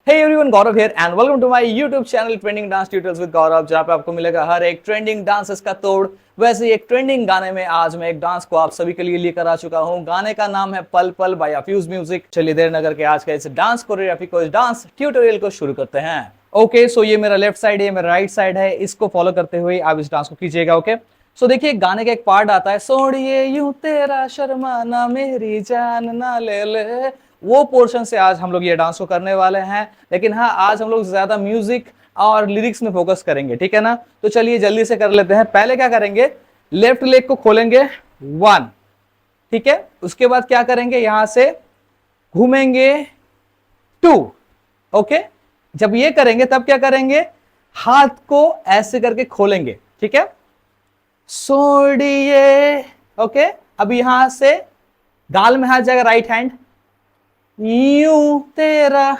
Hey everyone, Gaurav here and welcome to my YouTube channel Trending Dance Tutorials with गौरव, जहाँ पे आपको मिलेगा हर एक ट्रेंडिंग डांसेस का तोड़। वैसे ही एक ट्रेंडिंग गाने में आज मैं एक डांस को आप सभी के लिए लेकर आ चुका हूँ। गाने का नाम है पल पल बाय अफ्यूज म्यूजिक। चलिए देर न करके आज का इस डांस कोरियोग्राफी को, इस डांस ट्यूटोरियल को शुरू करते हैं। ओके, सो ये मेरा लेफ्ट साइड है, मेरा राइट साइड है। इसको फॉलो करते हुए आप इस डांस को कीजिएगा। ओके, सो देखिए गाने का एक पार्ट आता है, सोड़िए यूं तेरा शर्माना मेरी जान ना ले ले। वो पोर्शन से आज हम लोग ये डांस को करने वाले हैं। लेकिन हाँ, आज हम लोग ज्यादा म्यूजिक और लिरिक्स में फोकस करेंगे, ठीक है ना। तो चलिए जल्दी से कर लेते हैं। पहले क्या करेंगे, लेफ्ट लेग को खोलेंगे 1, ठीक है। उसके बाद क्या करेंगे, यहां से घूमेंगे 2। ओके, जब ये करेंगे तब क्या करेंगे, हाथ को ऐसे करके खोलेंगे, ठीक है। सोड़िए, ओके। अब यहां से गाल में हाथ जाएगा, राइट हैंड, यूं तेरा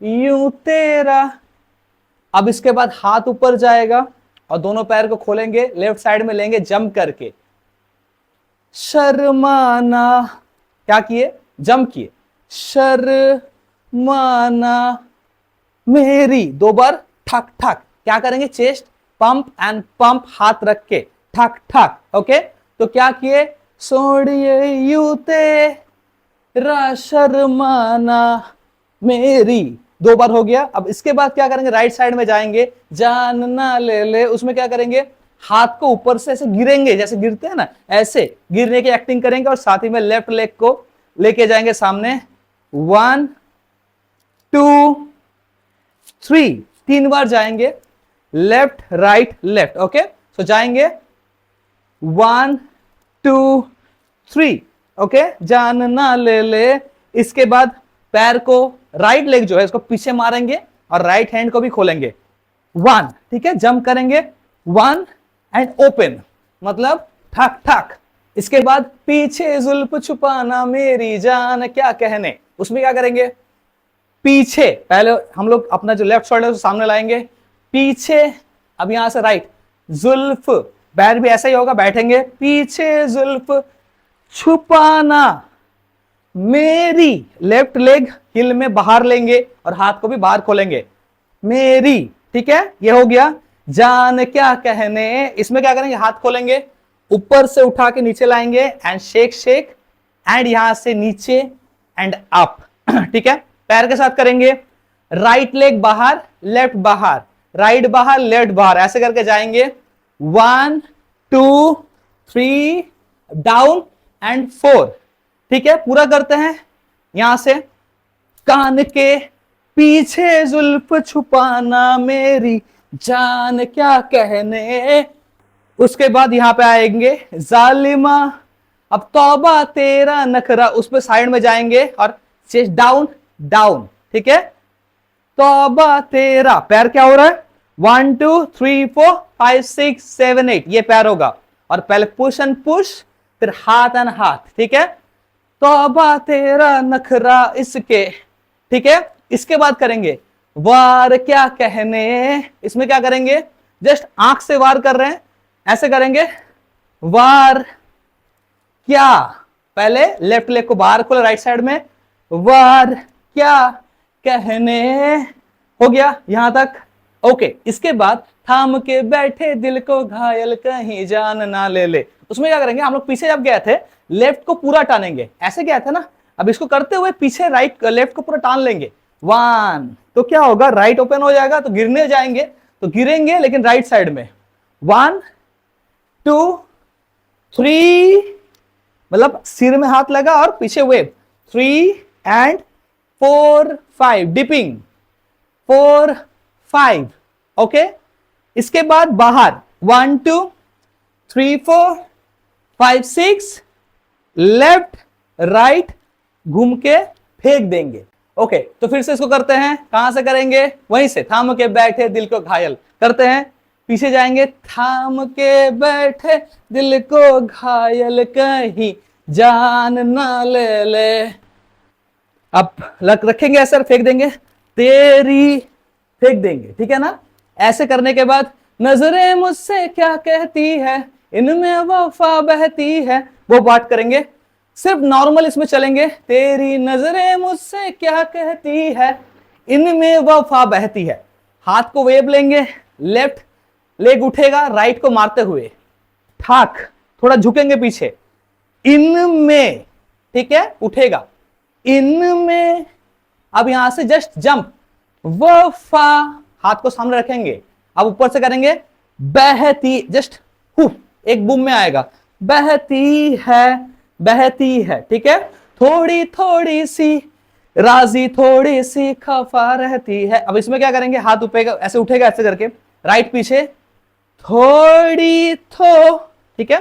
यूं तेरा। अब इसके बाद हाथ ऊपर जाएगा और दोनों पैर को खोलेंगे, लेफ्ट साइड में लेंगे जंप करके। शर्माना, क्या किए, जंप किए। शर्माना मेरी, 2 बार ठक ठक। क्या करेंगे, चेस्ट पंप एंड पंप, हाथ रख के ठक ठक। ओके, तो क्या किए, सोड़िए यूं तेरा शर्माना मेरी, 2 बार हो गया। अब इसके बाद क्या करेंगे, राइट साइड में जाएंगे, जान ना ले ले। उसमें क्या करेंगे, हाथ को ऊपर से ऐसे गिरेंगे, जैसे गिरते हैं ना, ऐसे गिरने की एक्टिंग करेंगे। और साथ ही में लेफ्ट लेग को लेके जाएंगे सामने, 1 2 3, 3 बार जाएंगे, लेफ्ट राइट लेफ्ट। ओके, सो जाएंगे 1 2 3। ओके, जान ना ले ले। इसके बाद पैर को, राइट लेग जो है इसको पीछे मारेंगे और राइट हैंड को भी खोलेंगे 1, ठीक है। जंप करेंगे 1 एंड ओपन, मतलब ठक ठक। इसके बाद पीछे जुल्फ छुपाना मेरी जान क्या कहने। उसमें क्या करेंगे, पीछे पहले हम लोग अपना जो लेफ्ट शोल्डर सामने लाएंगे, पीछे। अब यहां से राइट, जुल्फ, पैर भी ऐसा ही होगा, बैठेंगे, पीछे जुल्फ छुपाना मेरी, लेफ्ट लेग हिल में बाहर लेंगे और हाथ को भी बाहर खोलेंगे, मेरी, ठीक है। ये हो गया जान क्या कहने। इसमें क्या करेंगे, हाथ खोलेंगे, ऊपर से उठा के नीचे लाएंगे एंड शेक शेक एंड यहां से नीचे एंड अप, ठीक है। पैर के साथ करेंगे, राइट लेग बाहर लेफ्ट बाहर, राइट बाहर लेफ्ट बाहर, ऐसे करके जाएंगे 1 2 3 डाउन एंड 4, ठीक है। पूरा करते हैं। यहां से कान के पीछे जुल्फ छुपाना मेरी जान क्या कहने। उसके बाद यहां पे आएंगे जालिमा, अब तौबा तेरा नखरा, उस पे साइड में जाएंगे और चेस्ट डाउन डाउन, ठीक है। तौबा तेरा, पैर क्या हो रहा है, 1 2 3 4 5 6 7 8, ये पैर होगा। और पहले पुश एंड पुश, फिर हाथ एंड हाथ, ठीक है। तौबा तेरा नखरा इसके, ठीक है। इसके बाद करेंगे वार क्या कहने। इसमें क्या करेंगे, जस्ट आंख से वार कर रहे हैं, ऐसे करेंगे, वार क्या, पहले लेफ्ट लेग को बाहर खोले राइट साइड में, वार क्या कहने, हो गया यहां तक। ओके, इसके बाद थाम के बैठे दिल को घायल कहीं जान ना ले ले। उसमें क्या करेंगे, हम लोग पीछे जब गए थे लेफ्ट को पूरा टानेंगे, ऐसे गया था ना। अब इसको करते हुए पीछे राइट लेफ्ट को पूरा टान लेंगे 1, तो क्या होगा, राइट ओपन हो जाएगा, तो गिरने जाएंगे तो गिरेंगे लेकिन राइट साइड में। 1 2 3, मतलब सिर में हाथ लगा और पीछे वेव, 3 एंड 4 5 डिपिंग, 4 5। ओके, इसके बाद बाहर 1 2 3 4 5 6, लेफ्ट राइट घूम के फेंक देंगे। ओके, तो फिर से इसको करते हैं। कहां से करेंगे, वहीं से, थाम के बैठे दिल को घायल करते हैं, पीछे जाएंगे, थाम के बैठे दिल को घायल कहीं जान ना ले ले। अब रखेंगे ऐसे और फेंक देंगे, तेरी फेंक देंगे, ठीक है ना। ऐसे करने के बाद नजरें मुझसे क्या कहती है, इनमें वफा बहती है, वो बात करेंगे। सिर्फ नॉर्मल इसमें चलेंगे, तेरी नजरें मुझसे क्या कहती है, इनमें वफा बहती है। हाथ को वेव लेंगे, लेफ्ट लेग उठेगा राइट को मारते हुए, ठाक थोड़ा झुकेंगे पीछे, इनमें, ठीक है, उठेगा इनमें। अब यहां से जस्ट जंप, वफा हाथ को सामने रखेंगे, अब ऊपर से करेंगे बहती, जस्ट एक बूम में आएगा, बहती है, ठीक है। थोड़ी थोड़ी सी राजी, थोड़ी सी खफा रहती है। अब इसमें क्या करेंगे, हाथ ऊपर ऐसे उठेगा ऐसे करके, राइट पीछे, थोड़ी ठीक है,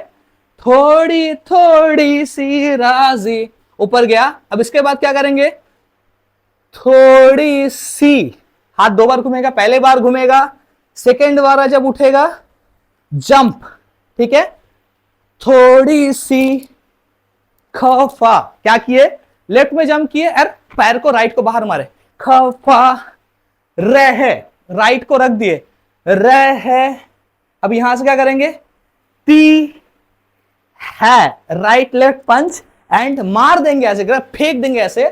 थोड़ी थोड़ी सी राजी, ऊपर गया। अब इसके बाद क्या करेंगे, थोड़ी सी, हाथ 2 बार घूमेगा, पहले बार घूमेगा, सेकेंड बार जब उठेगा जंप, ठीक है, थोड़ी सी खफा, क्या किए, लेफ्ट में जंप किए और पैर को राइट को बाहर मारे, खफा रहे, राइट को रख दिए, रहे। अब यहां से क्या करेंगे, ती है, राइट लेफ्ट पंच एंड मार देंगे ऐसे, फेंक देंगे ऐसे,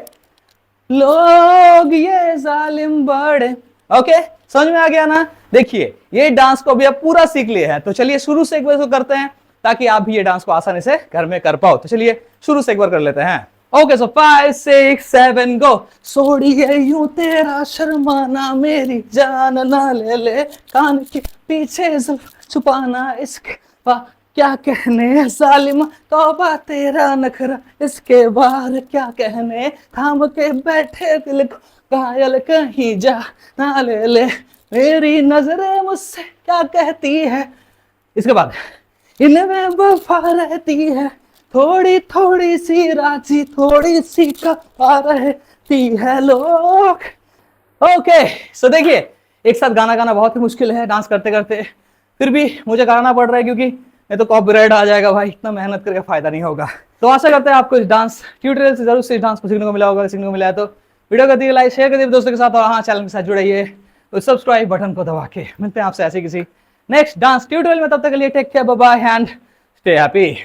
लोग ये जालिम बड़े। ओके, समझ में आ गया ना। देखिए ये डांस को भी अब पूरा सीख लिए हैं, तो चलिए शुरू से एक बार इसको करते हैं ताकि आप भी ये डांस को आसानी से घर में कर पाओ। तो चलिए शुरू से एक बार कर लेते हैं। ओके, सो 5 6 7 गो। सोड़िए यूं तेरा शर्माना, मेरी जान ना ले ले, कान के पीछे छुपाना, इश्क क्या कहने जालिम, तौबा तेरा नखरा, इसके बाहर क्या कहने, थाम के बैठे दिल को घायल, कहीं जा ना ले ले, मेरी नजरें मुझसे क्या कहती है। इसके बाद इनमें वफा रहती है, थोड़ी थोड़ी सी राजी, थोड़ी सी खफा रहती है लोग। ओके, सो देखिए एक साथ गाना गाना बहुत ही मुश्किल है डांस करते करते, फिर भी मुझे गाना पड़ रहा है क्योंकि नहीं तो कॉपीराइट आ जाएगा भाई, इतना मेहनत करके फायदा नहीं होगा। तो आशा करते हैं आपको इस डांस ट्यूटोरियल से जरूर से इस डांस को सीखने को मिला होगा। सीखने को मिला है तो वीडियो को दिए लाइक, शेयर कर दिए दोस्तों के साथ, और हाँ चैनल के साथ जुड़े रहिए तो सब्सक्राइब बटन को दबा के। मिलते हैं आपसे ऐसे किसी नेक्स्ट डांस ट्यूटोरियल में, तब तक के लिए take care, bye bye and stay happy.